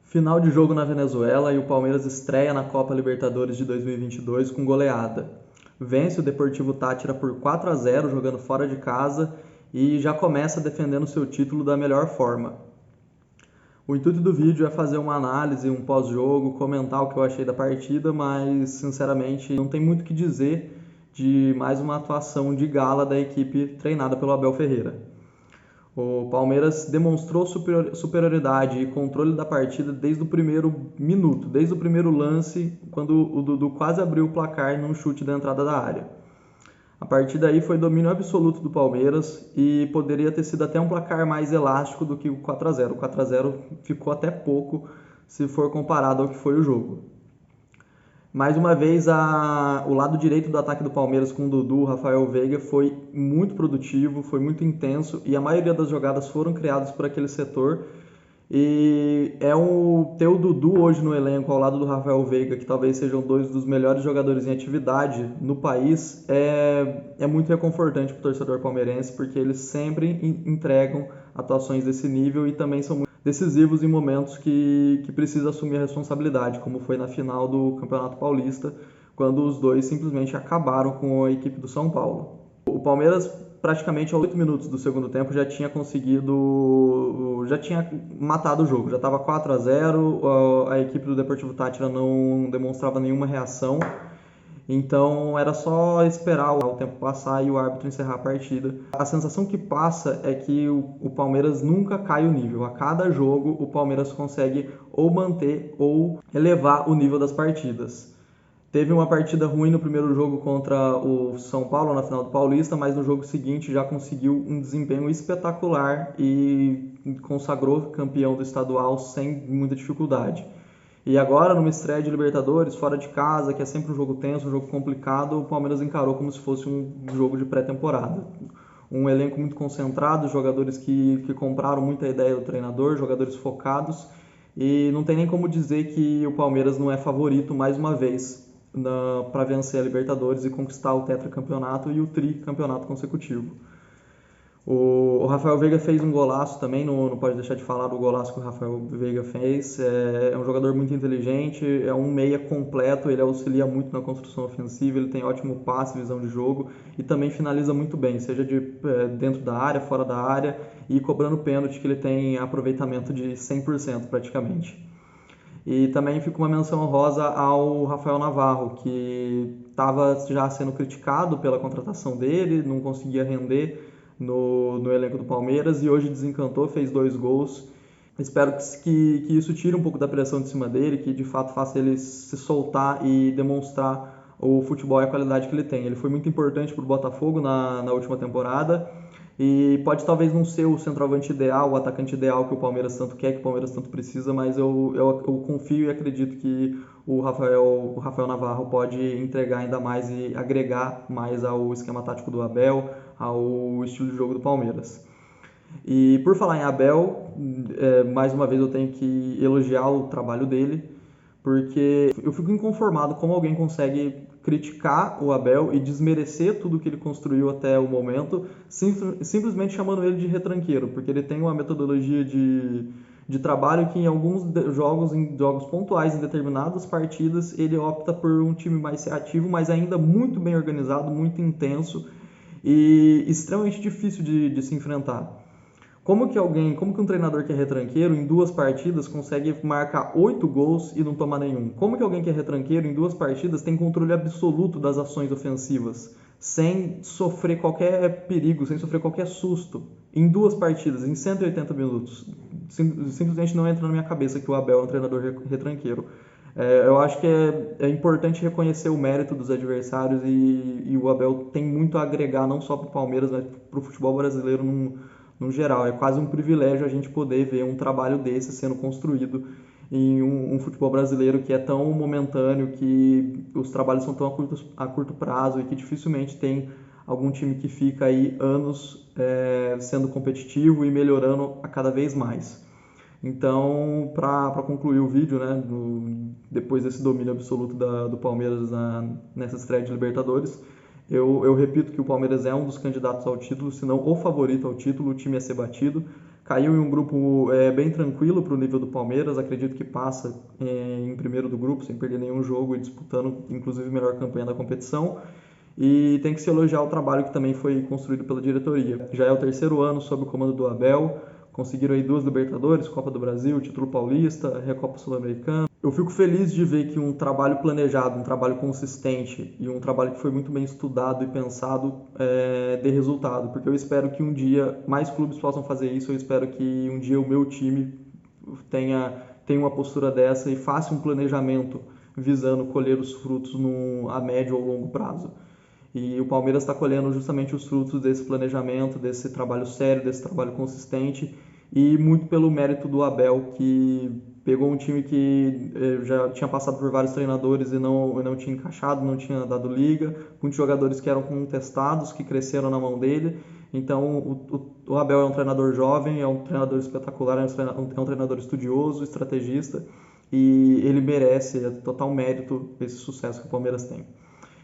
Final de jogo na Venezuela e o Palmeiras estreia na Copa Libertadores de 2022 com goleada. Vence o Deportivo Táchira por 4-0 jogando fora de casa e já começa defendendo seu título da melhor forma. O intuito do vídeo é fazer uma análise, um pós-jogo, comentar o que eu achei da partida, mas sinceramente não tem muito o que dizer de mais uma atuação de gala da equipe treinada pelo Abel Ferreira. O Palmeiras demonstrou superioridade e controle da partida desde o primeiro minuto, desde o primeiro lance, quando o Dudu quase abriu o placar num chute da entrada da área. A partir daí foi domínio absoluto do Palmeiras e poderia ter sido até um placar mais elástico do que o 4-0. O 4-0 ficou até pouco se for comparado ao que foi o jogo. Mais uma vez, o lado direito do ataque do Palmeiras com o Dudu, Rafael Veiga, foi muito produtivo, foi muito intenso e a maioria das jogadas foram criadas por aquele setor. E ter o Dudu hoje no elenco ao lado do Rafael Veiga, que talvez sejam dois dos melhores jogadores em atividade no país, é muito reconfortante para o torcedor palmeirense, porque eles sempre entregam atuações desse nível e também são muito decisivos em momentos que precisa assumir a responsabilidade, como foi na final do Campeonato Paulista, quando os dois simplesmente acabaram com a equipe do São Paulo. O Palmeiras, praticamente aos 8 minutos do segundo tempo, já tinha matado o jogo, já estava 4-0, a equipe do Deportivo Táchira não demonstrava nenhuma reação. Então era só esperar o tempo passar e o árbitro encerrar a partida. A sensação que passa é que o Palmeiras nunca cai o nível. A cada jogo o Palmeiras consegue ou manter ou elevar o nível das partidas. Teve uma partida ruim no primeiro jogo contra o São Paulo na final do Paulista, mas no jogo seguinte já conseguiu um desempenho espetacular e consagrou campeão do estadual sem muita dificuldade. E agora, numa estreia de Libertadores, fora de casa, que é sempre um jogo tenso, um jogo complicado, o Palmeiras encarou como se fosse um jogo de pré-temporada. Um elenco muito concentrado, jogadores que compraram muita ideia do treinador, jogadores focados, e não tem nem como dizer que o Palmeiras não é favorito mais uma vez para vencer a Libertadores e conquistar o tetracampeonato e o tricampeonato consecutivo. O Rafael Veiga fez um golaço também, não pode deixar de falar do golaço que o Rafael Veiga fez. É um jogador muito inteligente, é um meia completo, ele auxilia muito na construção ofensiva, ele tem ótimo passe, visão de jogo e também finaliza muito bem, seja dentro da área, fora da área e cobrando pênalti, que ele tem aproveitamento de 100% praticamente. E também fica uma menção honrosa ao Rafael Navarro, que estava já sendo criticado pela contratação dele, não conseguia render no elenco do Palmeiras e hoje desencantou, fez 2 gols. Espero que isso tire um pouco da pressão de cima dele, que de fato faça ele se soltar e demonstrar o futebol e a qualidade que ele tem. Ele foi muito importante para o Botafogo na última temporada e pode talvez não ser o centroavante ideal, o atacante ideal que o Palmeiras tanto quer, que o Palmeiras tanto precisa, mas eu confio e acredito que o Rafael Navarro pode entregar ainda mais e agregar mais ao esquema tático do Abel, ao estilo de jogo do Palmeiras. E por falar em Abel, mais uma vez eu tenho que elogiar o trabalho dele, porque eu fico inconformado como alguém consegue criticar o Abel e desmerecer tudo que ele construiu até o momento, simplesmente chamando ele de retranqueiro, porque ele tem uma metodologia de trabalho que em alguns jogos pontuais, em determinadas partidas, ele opta por um time mais ativo, mas ainda muito bem organizado, muito intenso e extremamente difícil de se enfrentar. Como que um treinador que é retranqueiro em 2 partidas consegue marcar 8 gols e não tomar nenhum? Como que alguém que é retranqueiro em 2 partidas tem controle absoluto das ações ofensivas, sem sofrer qualquer perigo, sem sofrer qualquer susto, em 2 partidas, em 180 minutos? Simplesmente não entra na minha cabeça que o Abel é um treinador retranqueiro. Eu acho que é importante reconhecer o mérito dos adversários e o Abel tem muito a agregar, não só para o Palmeiras, mas para o futebol brasileiro no geral. É quase um privilégio a gente poder ver um trabalho desse sendo construído em um futebol brasileiro que é tão momentâneo, que os trabalhos são tão a curto prazo e que dificilmente tem algum time que fica aí anos sendo competitivo e melhorando a cada vez mais. Então, para concluir o vídeo, né, depois desse domínio absoluto do Palmeiras nessa estreia de Libertadores, eu repito que o Palmeiras é um dos candidatos ao título, se não o favorito ao título, o time a ser batido. Caiu em um grupo bem tranquilo para o nível do Palmeiras, acredito que passa em primeiro do grupo, sem perder nenhum jogo e disputando, inclusive, a melhor campanha da competição. E tem que se elogiar o trabalho que também foi construído pela diretoria. Já é o terceiro ano sob o comando do Abel, conseguiram aí 2 Libertadores, Copa do Brasil, título paulista, Recopa Sul-Americana. Eu fico feliz de ver que um trabalho planejado, um trabalho consistente e um trabalho que foi muito bem estudado e pensado dê resultado, porque eu espero que um dia mais clubes possam fazer isso, eu espero que um dia o meu time tenha uma postura dessa e faça um planejamento visando colher os frutos a médio ou longo prazo. E o Palmeiras está colhendo justamente os frutos desse planejamento, desse trabalho sério, desse trabalho consistente e muito pelo mérito do Abel, que pegou um time que já tinha passado por vários treinadores e não tinha encaixado, não tinha dado liga, muitos jogadores que eram contestados, que cresceram na mão dele. Então o Abel é um treinador jovem, é um treinador espetacular, é um treinador estudioso, estrategista, e ele merece, é total mérito esse sucesso que o Palmeiras tem.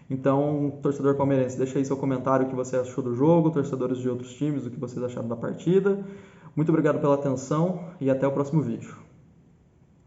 Então, torcedor palmeirense, deixa aí seu comentário o que você achou do jogo, torcedores de outros times, o que vocês acharam da partida. Muito obrigado pela atenção e até o próximo vídeo.